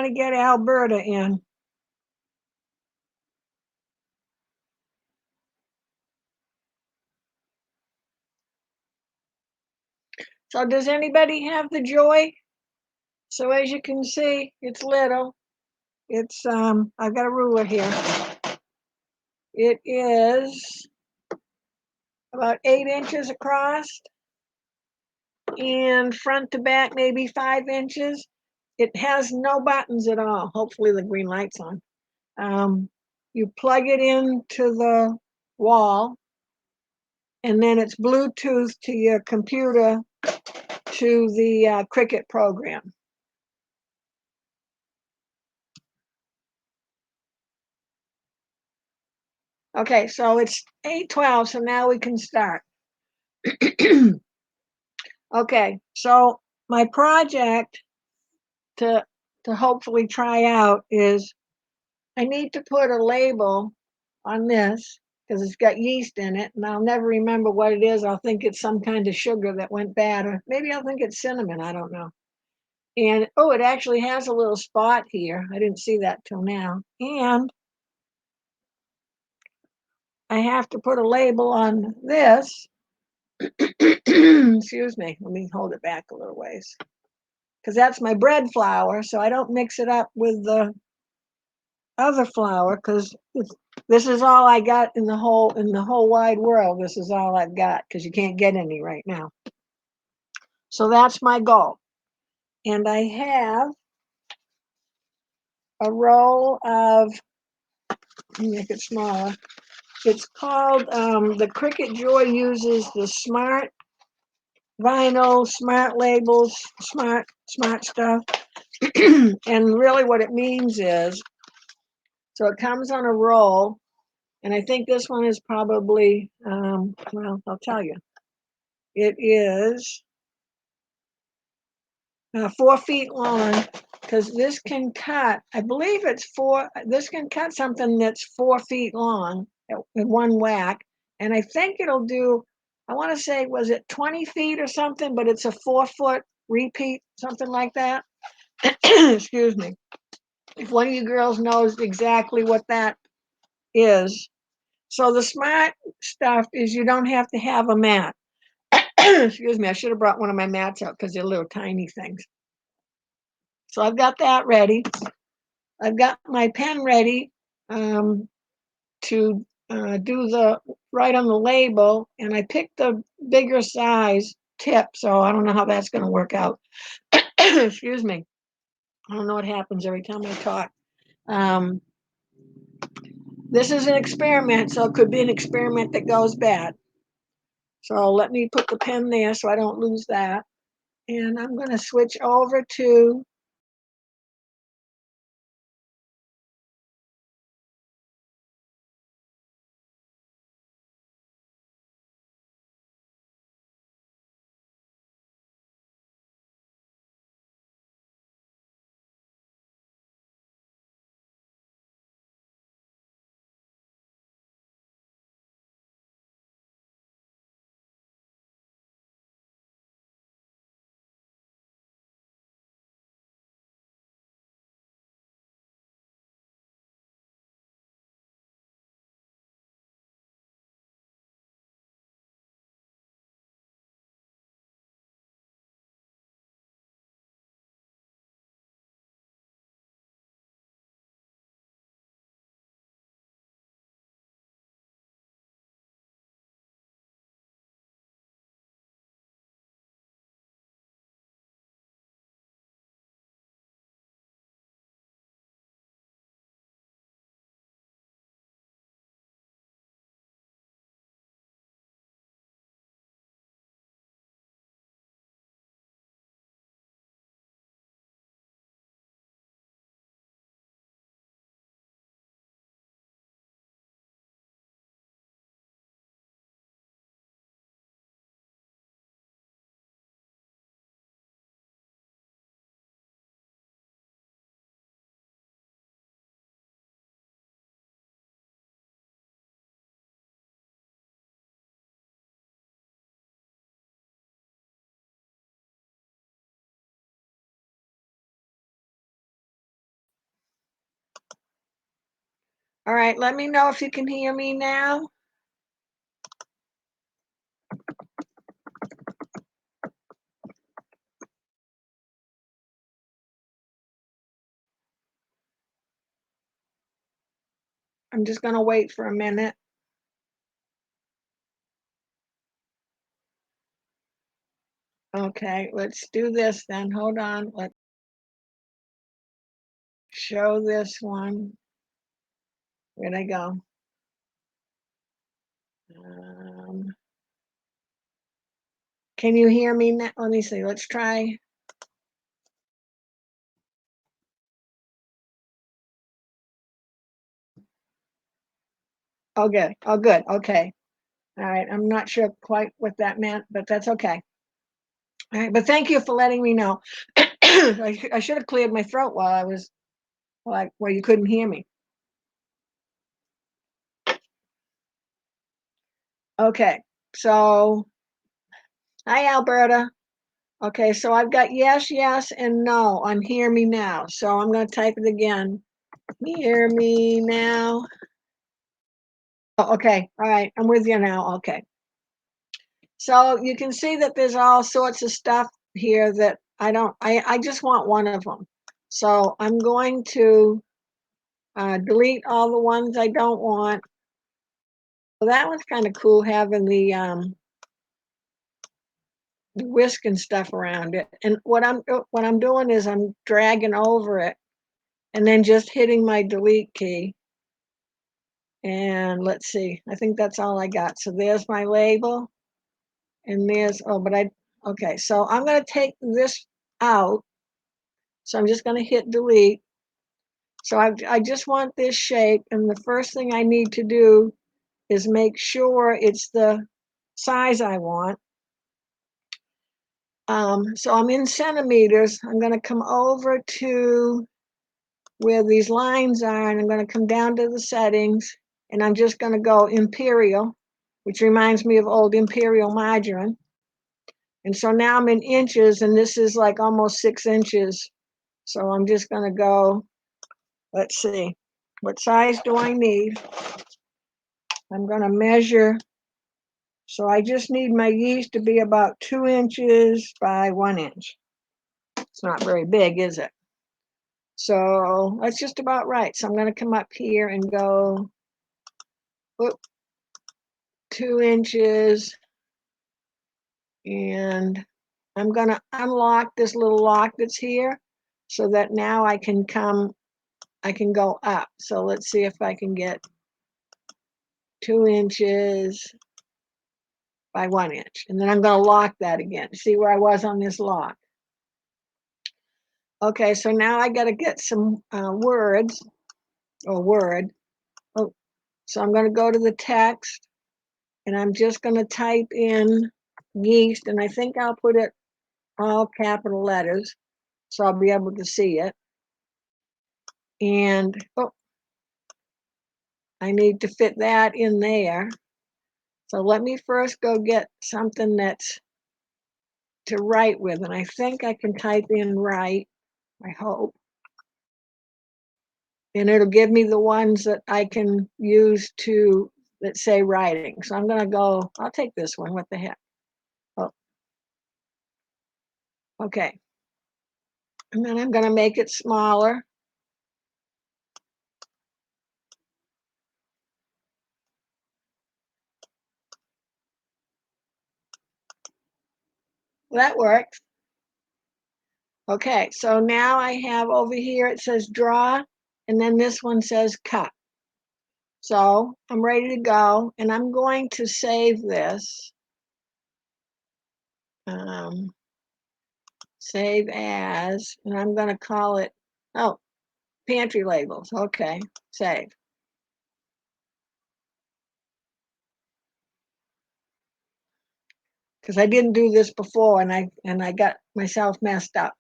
to get Alberta in. So does anybody have the Joy? So as you can see, it's little. It's I've got a ruler here. It is about 8 inches across and front to back maybe 5 inches. It has no buttons at all. Hopefully the green light's on. You plug it into the wall, and then it's Bluetooth to your computer to the Cricut program. Okay, so it's 8:12, so now we can start. Okay, so my project to hopefully try out is I need to put a label on this because it's got yeast in it, and I'll never remember what it is. I'll think it's some kind of sugar that went bad, or maybe I'll think it's cinnamon. I don't know. And oh, it actually has a little spot here. I didn't see that till now. And I have to put a label on this. Excuse me. Let me hold it back a little ways. Because that's my bread flour, so I don't mix it up with the other flour because this is all I got in the whole wide world. This is all I've got because you can't get any right now. So that's my goal. And I have a roll of, let me make it smaller. It's called, the Cricut Joy uses the smart vinyl, smart labels, smart stuff. And really what it means is, so it comes on a roll, and I think this one is probably, well, I'll tell you. It is 4 feet long, because this can cut, I believe this can cut something that's 4 feet long in one whack. And I think it'll do, I want to say, was it 20 feet or something, but it's a 4-foot repeat, something like that. Excuse me. If one of you girls knows exactly what that is. So the smart stuff is you don't have to have a mat. Excuse me, I should have brought one of my mats out because they're little tiny things. So I've got that ready. I've got my pen ready to do the write on the label, and I picked the bigger size tip, so I don't know how that's going to work out. Excuse me. I don't know what happens every time I talk. This is an experiment, so it could be an experiment that goes bad. So let me put the pen there so I don't lose that. And I'm going to switch over to All right, let me know if you can hear me now. I'm just going to wait for a minute. Okay, let's do this then. Hold on. Let's show this one. Where'd I go? Can you hear me now? Let me see. Let's try. Oh, good. Oh, good. Okay. All right. I'm not sure quite what that meant, but that's okay. All right. But thank you for letting me know. I should have cleared my throat while I was like, well, you couldn't hear me. Okay. So, hi, Alberta. Okay. So I've got yes, yes, and no on hear me now. So I'm going to type it again. Hear me now. Oh, okay. All right. I'm with you now. Okay. So you can see that there's all sorts of stuff here that I just want one of them. So I'm going to delete all the ones I don't want. So that was kind of cool having the whisk and stuff around it. And what I'm doing is I'm dragging over it and then just hitting my delete key. And let's see, I think that's all I got. So there's my label. And there's, okay, so I'm going to take this out. So I'm just going to hit delete. So I just want this shape. And the first thing I need to do is make sure it's the size I want. So I'm in centimeters. I'm going to come over to where these lines are, and I'm going to come down to the settings, and I'm just going to go imperial, which reminds me of old imperial margarine. And so now I'm in inches, and this is like almost 6 inches. So I'm just going to go, let's see, what size do I need? I'm going to measure. So I just need my yeast to be about 2 inches by 1 inch. It's not very big, is it? So that's just about right. So I'm going to come up here and go, whoop, 2 inches. And I'm going to unlock this little lock that's here so that now I can go up. So let's see if I can get 2 inches by 1 inch. And then I'm going to lock that again. See where I was on this lock. Okay, so now I got to get some words or word. Oh, so I'm going to go to the text and I'm just going to type in yeast, and I think I'll put it all capital letters so I'll be able to see it. And I need to fit that in there. So let me first go get something that's to write with, and I think I can type in write, I hope. And it'll give me the ones that I can use that say writing. So I'm going to go, I'll take this one. What the heck? Oh, okay. And then I'm going to make it smaller. That works. Okay, so now I have over here, it says draw, and then this one says cut. So I'm ready to go, and I'm going to save this. Save as, and I'm going to call it, pantry labels. Okay, save. Because I didn't do this before, and I got myself messed up.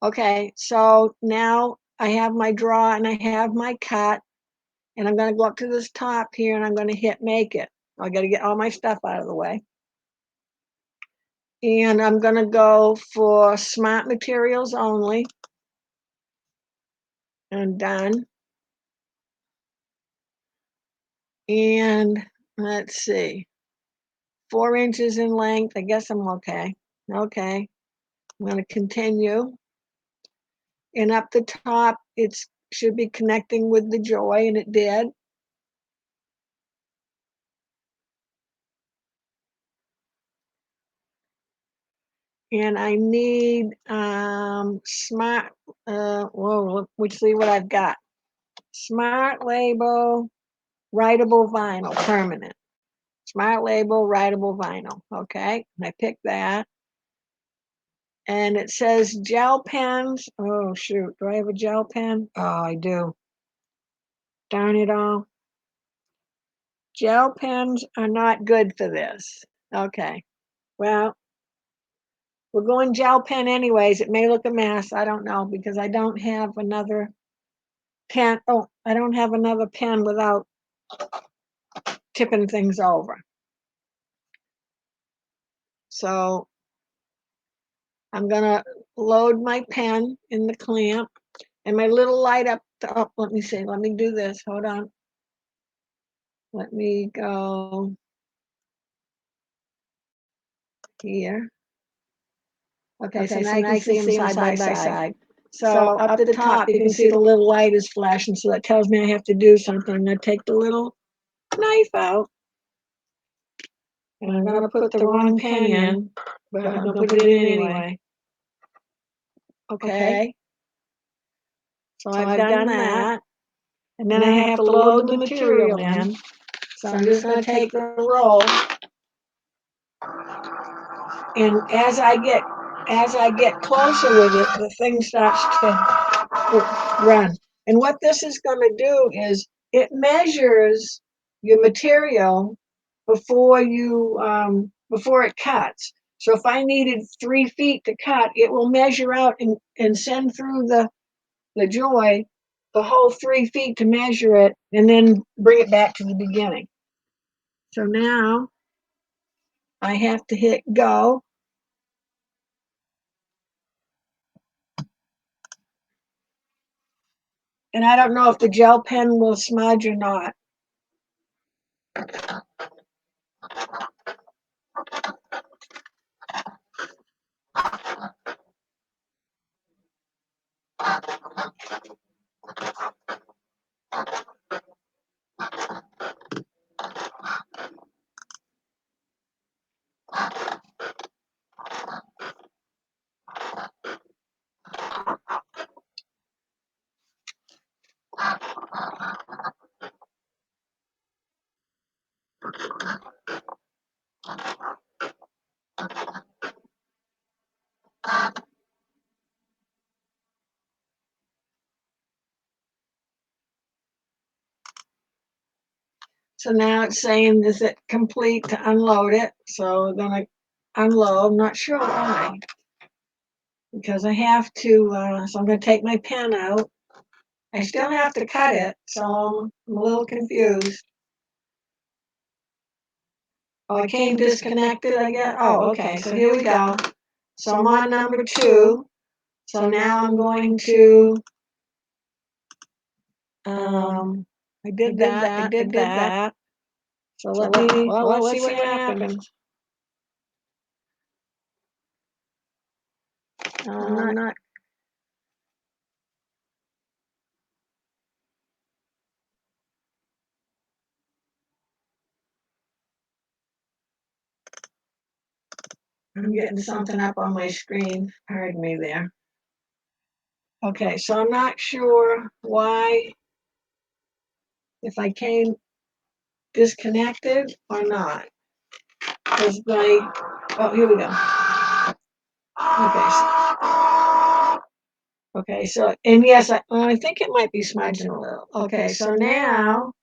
Okay, so now I have my draw and I have my cut, and I'm going to go up to this top here and I'm going to hit make it. I got to get all my stuff out of the way. And I'm going to go for smart materials only. And done. And let's see, 4 inches in length. I guess I'm okay. Okay, I'm going to continue. And up the top, it should be connecting with the Joy, and it did. And I need smart, whoa, let's see what I've got. Smart label, writable vinyl, permanent. Smart label, writable vinyl. Okay, I picked that. And it says gel pens. Oh, shoot. Do I have a gel pen? Oh, I do. Darn it all. Gel pens are not good for this. Okay. Well, we're going gel pen anyways. It may look a mess. I don't know because I don't have another pen. Oh, I don't have another pen without tipping things over. So I'm going to load my pen in the clamp and my little light up. Oh, let me see. Let me do this. Hold on. Let me go here. Okay, so now you can see them side by side. So up the top, you can see the little light is flashing, so that tells me I have to do something. I'm going to take the little knife out, and I'm going to put the wrong pen in, but I'm going to put it in anyway. Okay, so I've done that, and then I have to load the material in. So I'm just going to take the roll, and as I get closer with it, the thing starts to run. And what this is going to do is it measures your material before before it cuts. So if I needed 3 feet to cut, it will measure out and send through the Joy the whole 3 feet to measure it and then bring it back to the beginning. So now I have to hit go. And I don't know if the gel pen will smudge or not. So now it's saying, is it complete to unload it? So we're going to unload. I'm not sure why. Because I have to, so I'm going to take my pen out. I still have to cut it, so I'm a little confused. Oh, I came disconnected, I guess. Oh, okay, so here we go. So I'm on number 2. So now I'm going to, I did that. So let's see what happens. I'm not. I'm getting something up on my screen. Pardon me there. Okay, so I'm not sure why, if I came disconnected or not. Because oh, here we go. Okay, so, and yes, I think it might be smudging a little. Okay, so now,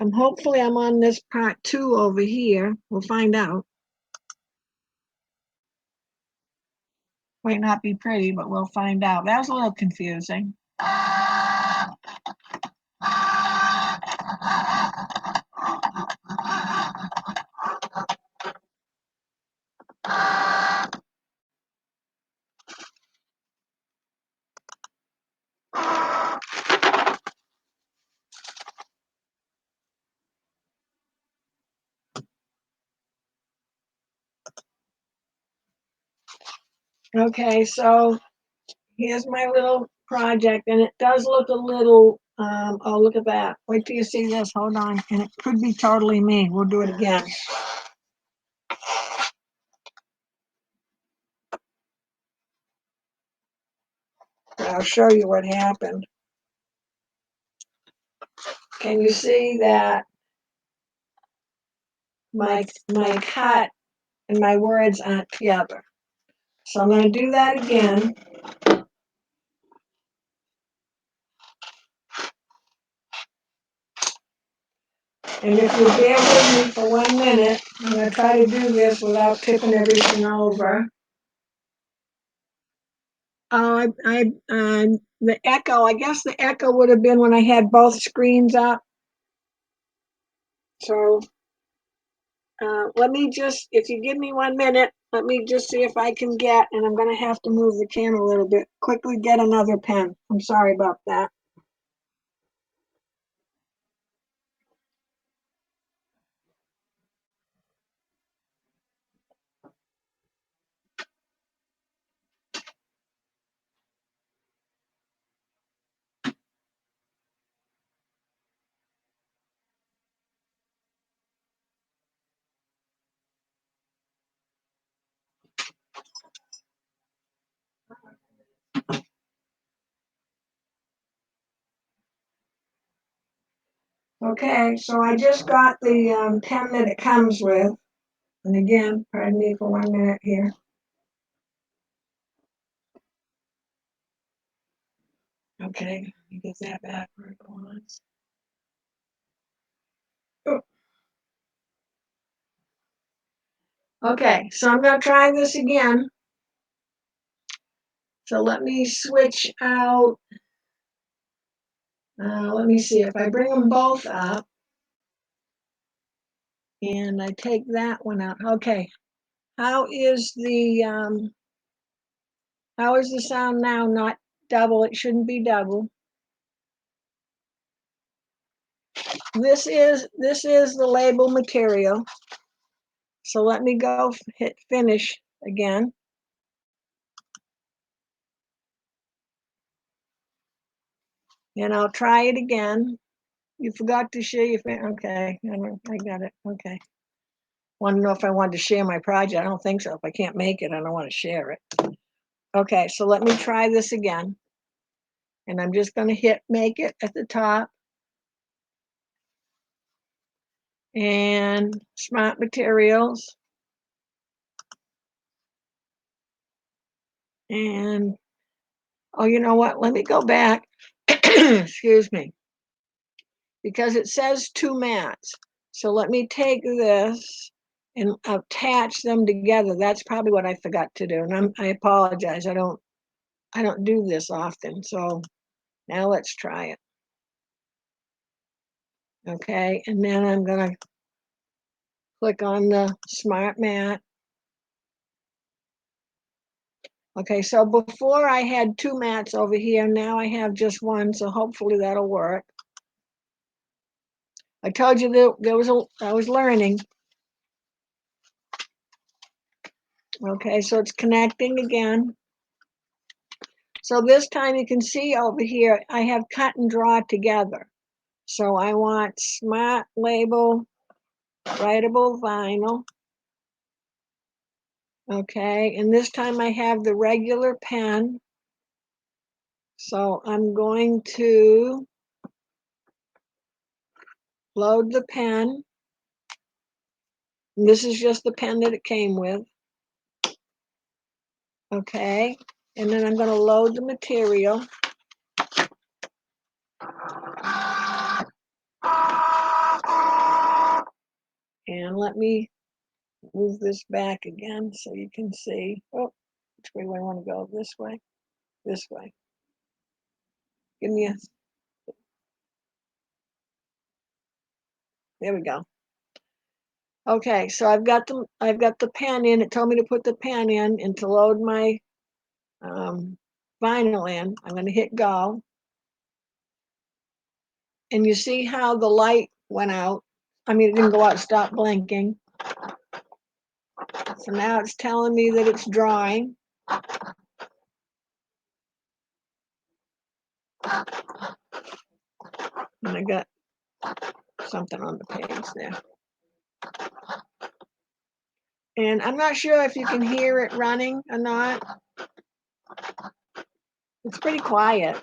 hopefully I'm on this part 2 over here. We'll find out. Might not be pretty, but we'll find out. That was a little confusing. Okay, so here's my little project, and it does look a little, oh, look at that. Wait till you see this. Hold on. And it could be totally me. We'll do it again. I'll show you what happened. Can you see that my cut and my words aren't together? So I'm going to do that again. And if you bear with me for 1 minute, I'm going to try to do this without tipping everything over. The echo, I guess the echo would have been when I had both screens up. So let me just, if you give me 1 minute, let me just see if I can get, and I'm going to have to move the can a little bit, quickly get another pen. I'm sorry about that. Okay, so I just got the pen that it comes with. And again, pardon me for 1 minute here. Okay, let me get that back where it belongs. Oh. Okay, so I'm going to try this again. So let me switch out. Let me see if I bring them both up. And I take that one out. Okay, how is the sound now? Not double. It shouldn't be double. This is the label material. So let me go hit finish again. And I'll try it again. You forgot to share your okay. I got it. Okay. Want to know if I wanted to share my project? I don't think so. If I can't make it, I don't want to share it. Okay, so let me try this again. And I'm just going to hit make it at the top. And smart materials. And, oh, you know what? Let me go back. Excuse me. Because it says 2 mats. So let me take this and attach them together. That's probably what I forgot to do. And I apologize. I don't do this often. So now let's try it. Okay, and then I'm gonna click on the smart mat. Okay, so before I had 2 mats over here, now I have just one, so hopefully that'll work. I told you that I was learning. Okay, so it's connecting again. So this time you can see over here, I have cut and draw together. So I want smart label, writable vinyl. Okay, and this time I have the regular pen. So I'm going to load the pen. And this is just the pen that it came with. Okay, and then I'm going to load the material. And let me move this back again so you can see. Oh, which way do I want to go? This way? This way. Give me a, there we go. Okay, so I've got the pen in. It told me to put the pen in and to load my vinyl in. I'm going to hit go. And you see how the light went out. I mean, it didn't go out, stop blinking. So now it's telling me that it's drawing. And I got something on the page there. And I'm not sure if you can hear it running or not. It's pretty quiet.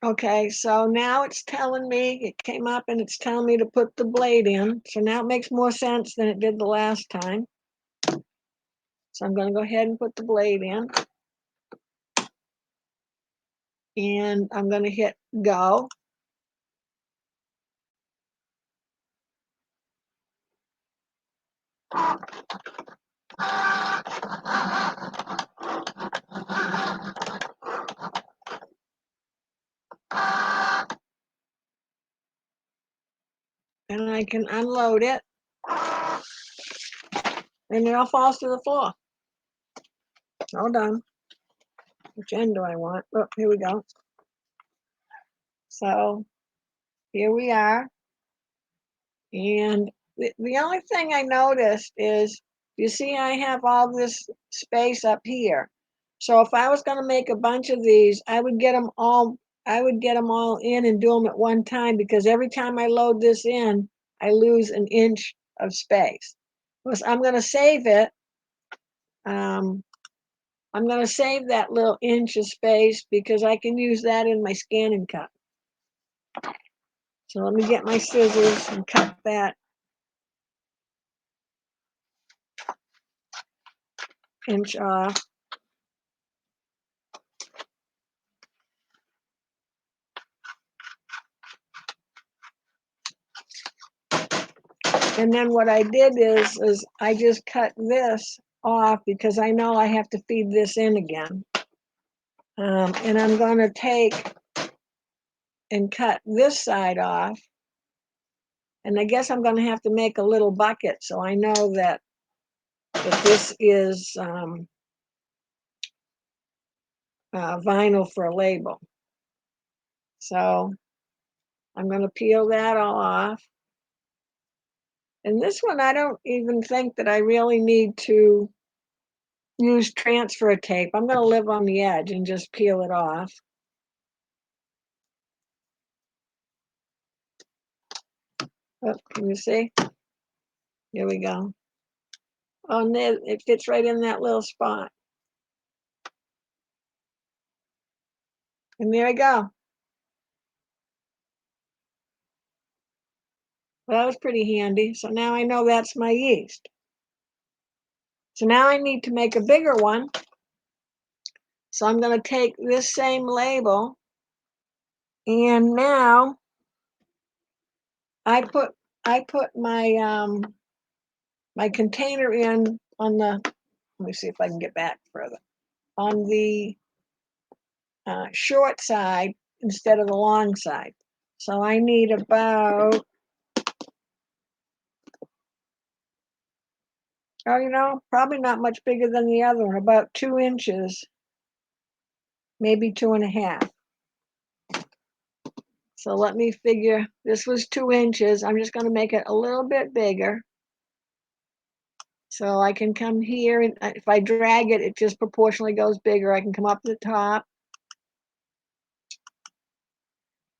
Okay, so now it's telling me, it came up and it's telling me to put the blade in. So now it makes more sense than it did the last time. So I'm going to go ahead and put the blade in. And I'm going to hit go. And I can unload it. And it all falls to the floor. All done. Which end do I want? Oh, here we go. So here we are. And the only thing I noticed is, you see I have all this space up here. So if I was going to make a bunch of these, I would get them all in and do them at one time, because every time I load this in, I lose an inch of space. I'm going to save it. I'm going to save that little inch of space because I can use that in my scan and cut. So let me get my scissors and cut that inch off. And then what I did is I just cut this off because I know I have to feed this in again. And I'm going to take and cut this side off. And I guess I'm going to have to make a little bucket so I know that this is vinyl for a label. So I'm going to peel that all off. And this one, I don't even think that I really need to use transfer tape. I'm going to live on the edge and just peel it off. Oh, can you see? Here we go. Oh, and there, it fits right in that little spot. And there I go. Well, that was pretty handy. So now I know that's my yeast. So now I need to make a bigger one. So I'm going to take this same label, and now I put my my container in on the, let me see if I can get back further, on the short side instead of the long side. So I need about, oh, you know, probably not much bigger than the other one, about 2 inches, maybe 2.5. So let me figure, this was 2 inches. I'm just going to make it a little bit bigger. So I can come here, and if I drag it, it just proportionally goes bigger. I can come up the top.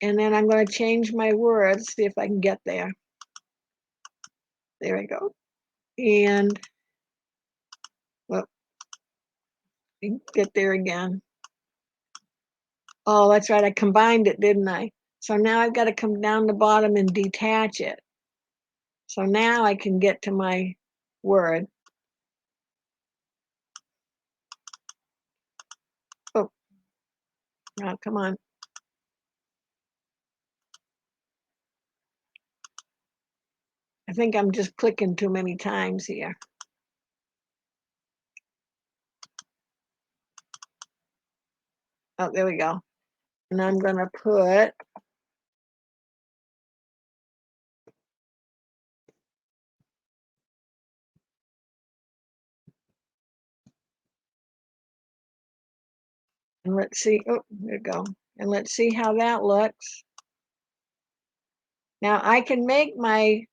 And then I'm going to change my words, see if I can get there. There I go. And, well, get there again. Oh, that's right, I combined it, didn't I? So now I've got to come down the bottom and detach it. So now I can get to my word. Oh, now come on. I think I'm just clicking too many times here. Oh, there we go. And I'm going to put And let's see, oh, there we go. And let's see how that looks. Now I can make my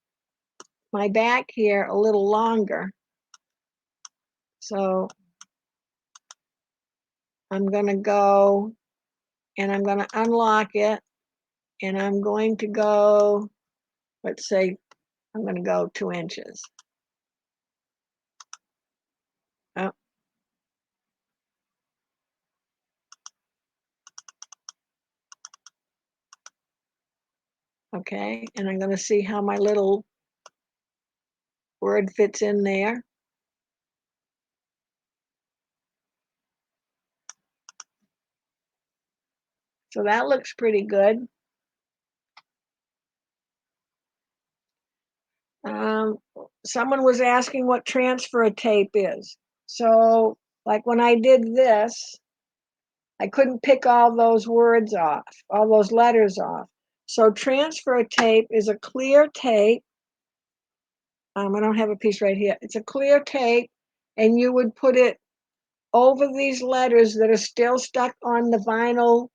back here a little longer. So I'm going to go and I'm going to unlock it, and I'm going to go, let's say, I'm going to go 2 inches. Oh. Okay, and I'm going to see how my little word fits in there. So that looks pretty good. Someone was asking what transfer tape is. So like when I did this, I couldn't pick all those words off, all those letters off. So transfer tape is a clear tape. I don't have a piece right here. It's a clear tape, and you would put it over these letters that are still stuck on the vinyl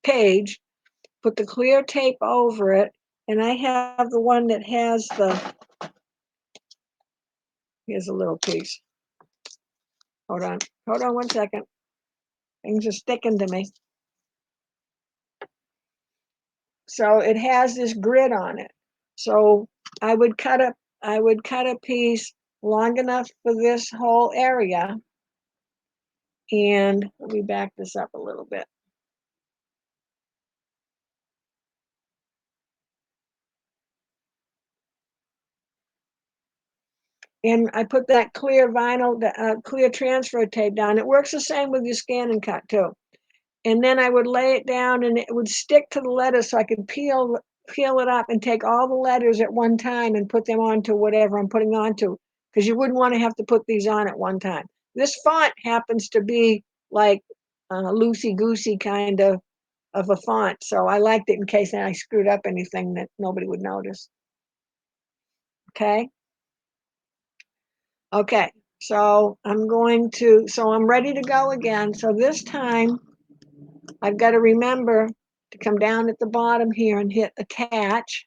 page. Put the clear tape over it, and I have the one that has the, here's a little piece. Hold on 1 second. Things are sticking to me. So it has this grid on it. So I would cut a piece long enough for this whole area. And let me back this up a little bit. And I put that clear vinyl, clear transfer tape down. It works the same with your scan and cut too. And then I would lay it down, and it would stick to the letters, so I could peel it up and take all the letters at one time and put them onto whatever I'm putting onto, because you wouldn't want to have to put these on at one time. This font happens to be like loosey-goosey kind of a font, so I liked it in case I screwed up anything that nobody would notice. Okay. Okay, so I'm ready to go again. So this time I've got to remember to come down at the bottom here and hit attach.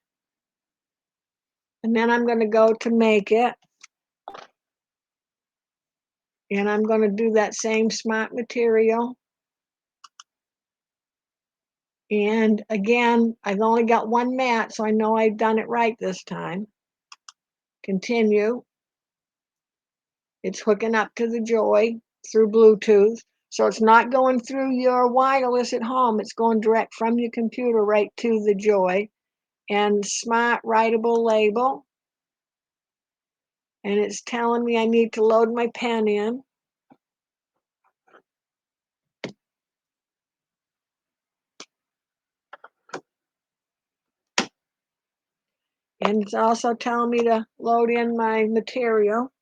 And then I'm going to go to make it. And I'm going to do that same smart material. And again, I've only got one mat, so I know I've done it right this time. Continue. It's hooking up to the Joy through Bluetooth. So it's not going through your wireless at home. It's going direct from your computer right to the Joy. And smart writable label. And it's telling me I need to load my pen in. And it's also telling me to load in my material,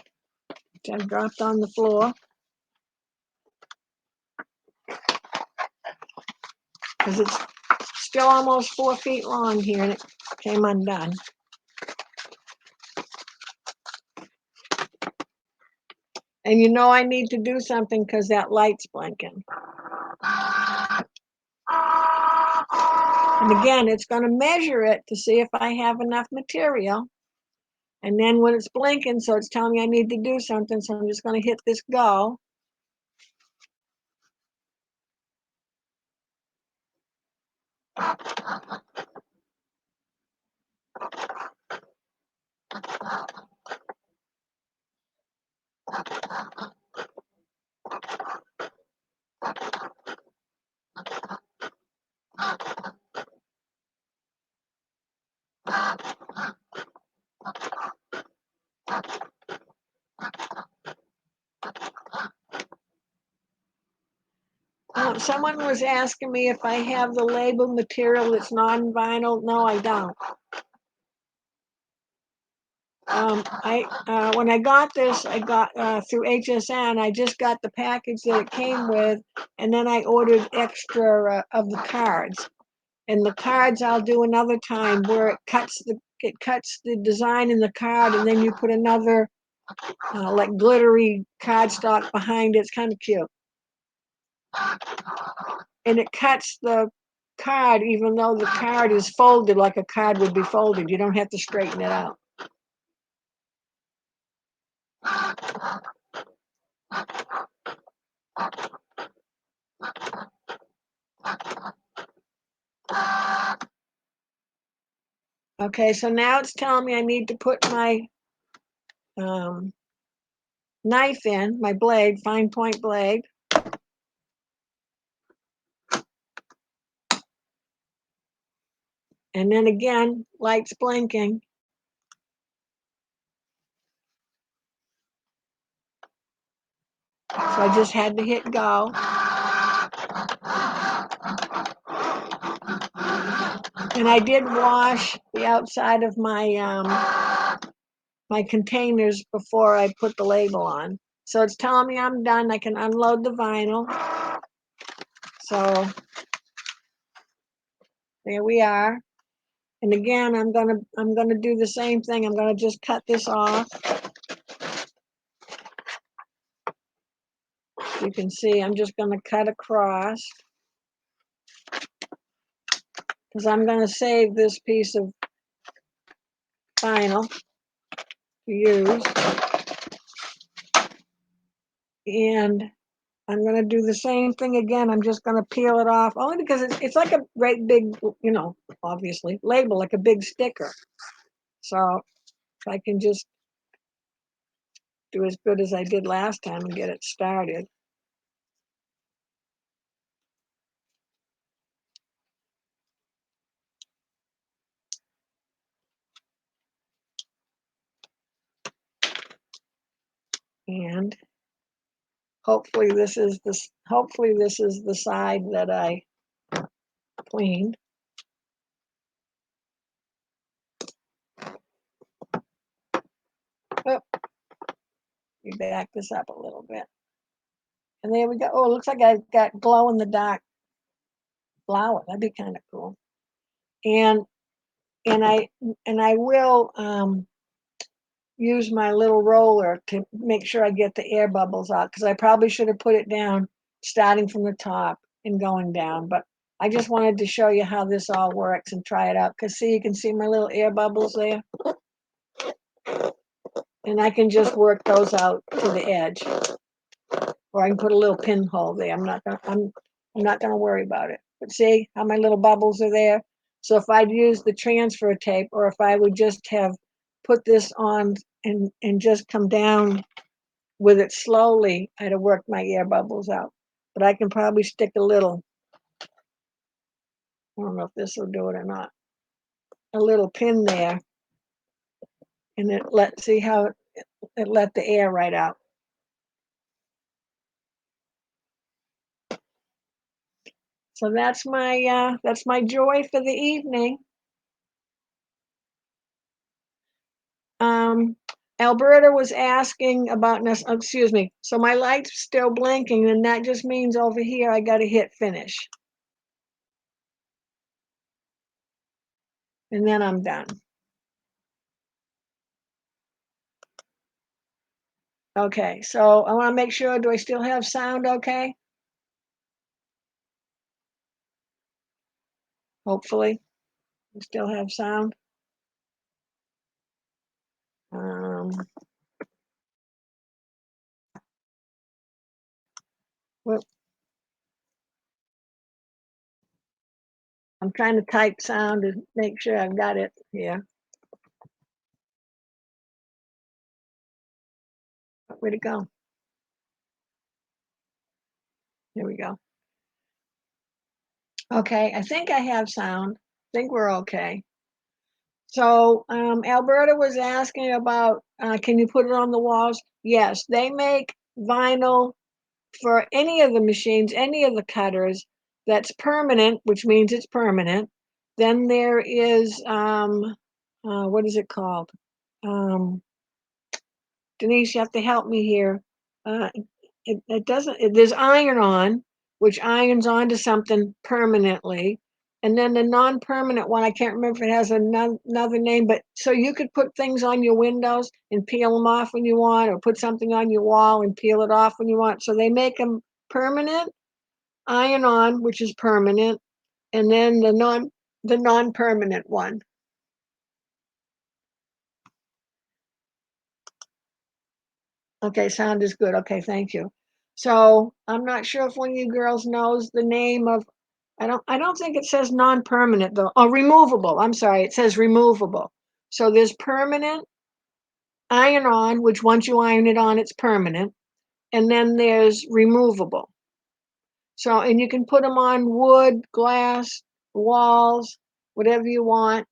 which I've dropped on the floor. Because it's still almost 4 feet long here, and it came undone. And you know I need to do something because that light's blinking. And again, it's going to measure it to see if I have enough material. And then when it's blinking, so it's telling me I need to do something, so I'm just going to hit this go. Someone was asking me if I have the label material that's non-vinyl. No, I don't. When I got this, I got through HSN. I just got the package that it came with, and then I ordered extra of the cards. And the cards I'll do another time, where it cuts the design in the card, and then you put another like glittery cardstock behind it. It's kind of cute. And it cuts the card even though the card is folded like a card would be folded. You don't have to straighten it out. Okay, so now it's telling me I need to put my knife in, my blade, fine point blade. And then again, lights blinking. So I just had to hit go. And I did wash the outside of my my containers before I put the label on. So it's telling me I'm done. I can unload the vinyl. So there we are. And again, I'm gonna do the same thing. I'm gonna just cut this off. You can see I'm just gonna cut across because I'm gonna save this piece of vinyl to use. And I'm gonna do the same thing again. I'm just gonna peel it off only because it's like a great big, you know, obviously label, like a big sticker. So if I can just do as good as I did last time and get it started. And hopefully this is the side that I cleaned. Oh, we back this up a little bit. And there we go. Oh, it looks like I've got glow in the dark flower. That'd be kind of cool. And I will use my little roller to make sure I get the air bubbles out because I probably should have put it down starting from the top and going down. But I just wanted to show you how this all works and try it out. Because see, you can see my little air bubbles there. And I can just work those out to the edge. Or I can put a little pinhole there. I'm not gonna worry about it. But see how my little bubbles are there? So if I'd use the transfer tape or if I would just have put this on and just come down with it slowly, I'd have worked my air bubbles out. But I can probably stick a little, I don't know if this will do it or not, a little pin there. And see how it let the air right out. So that's my joy for the evening. Alberta was asking about, excuse me, so my light's still blinking and that just means over here I gotta hit finish. And then I'm done. Okay, so I wanna make sure, do I still have sound okay? Hopefully, I still have sound. Whoop. I'm trying to type sound to make sure I've got it here. Where'd it go? Here we go. Okay, I think I have sound. I think we're okay. So Alberta was asking about, can you put it on the walls? Yes, they make vinyl for any of the machines, any of the cutters that's permanent, which means it's permanent. Then there is, what is it called? Denise, you have to help me here. It doesn't, there's iron on, which irons onto something permanently. And then the non-permanent one, I can't remember if it has another name, but so you could put things on your windows and peel them off when you want, or put something on your wall and peel it off when you want. So they make them permanent, iron on, which is permanent, and then the non-permanent one. Okay, sound is good. Okay, thank you. So I'm not sure if one of you girls knows the name of, I don't think it says non-permanent though. Oh, removable. I'm sorry, it says removable. So there's permanent, iron on, which once you iron it on, it's permanent. And then there's removable. So, and you can put them on wood, glass, walls, whatever you want.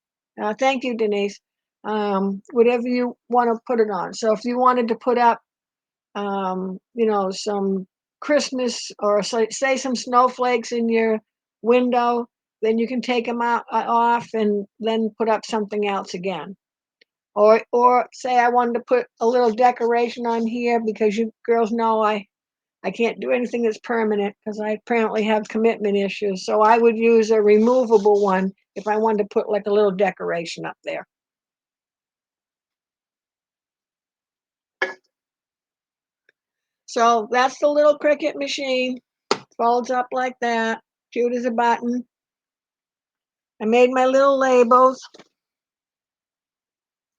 Thank you, Denise. Whatever you want to put it on. So if you wanted to put up, some Christmas or say some snowflakes in your window, then you can take them out off and then put up something else again. Or say I wanted to put a little decoration on here because you girls know I can't do anything that's permanent because I apparently have commitment issues. So I would use a removable one if I wanted to put like a little decoration up there. So that's the little Cricut machine. Folds up like that, cute as a button. I made my little labels.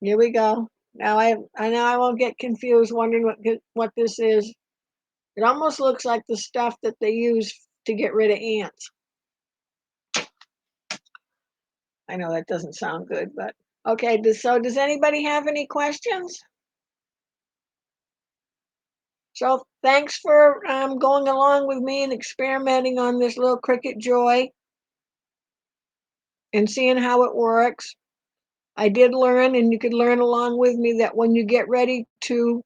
Here we go. Now I know I won't get confused wondering what this is. It almost looks like the stuff that they use to get rid of ants. I know that doesn't sound good, but okay. So does anybody have any questions? So thanks for going along with me and experimenting on this little Cricut Joy and seeing how it works. I did learn, and you could learn along with me, that when you get ready to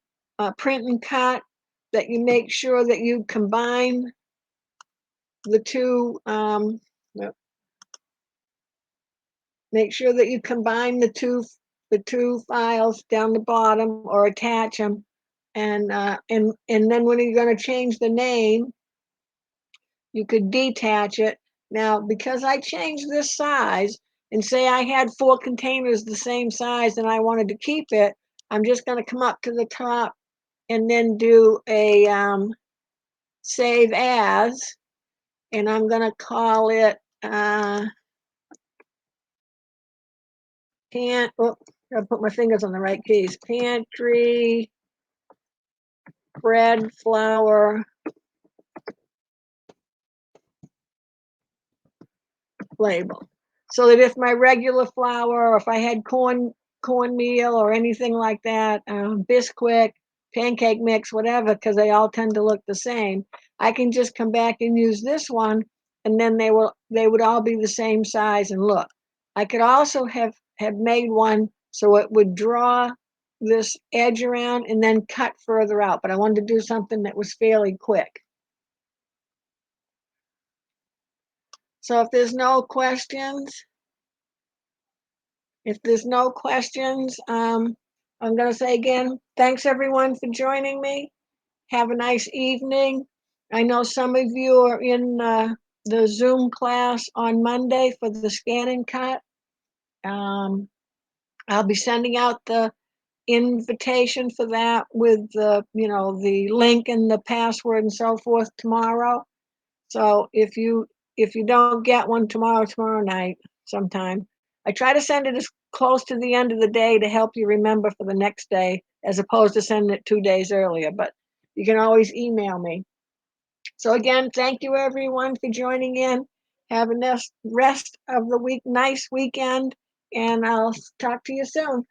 print and cut, that you make sure that you combine the two, make sure that you combine the two files down the bottom or attach them, and then when you're going to change the name, you could detach it. Now, because I changed this size, and say I had 4 containers the same size and I wanted to keep it, I'm just going to come up to the top and then do a save as, and I'm going to call it I'll put my fingers on the right keys. Pantry bread flour label. So that if my regular flour, or if I had cornmeal or anything like that, Bisquick, pancake mix, whatever, because they all tend to look the same, I can just come back and use this one, and then they would all be the same size and look. I could also have made one so it would draw this edge around and then cut further out, but I wanted to do something that was fairly quick. So if there's no questions, I'm going to say again, thanks everyone for joining me. Have a nice evening. I know some of you are in the Zoom class on Monday for the scan and cut. I'll be sending out the invitation for that with the link and the password and so forth tomorrow. So if you don't get one tomorrow night sometime, I try to send it as close to the end of the day to help you remember for the next day, as opposed to sending it 2 days earlier, but you can always email me. So again, thank you everyone for joining in. Have a nice rest of the week, nice weekend, and I'll talk to you soon.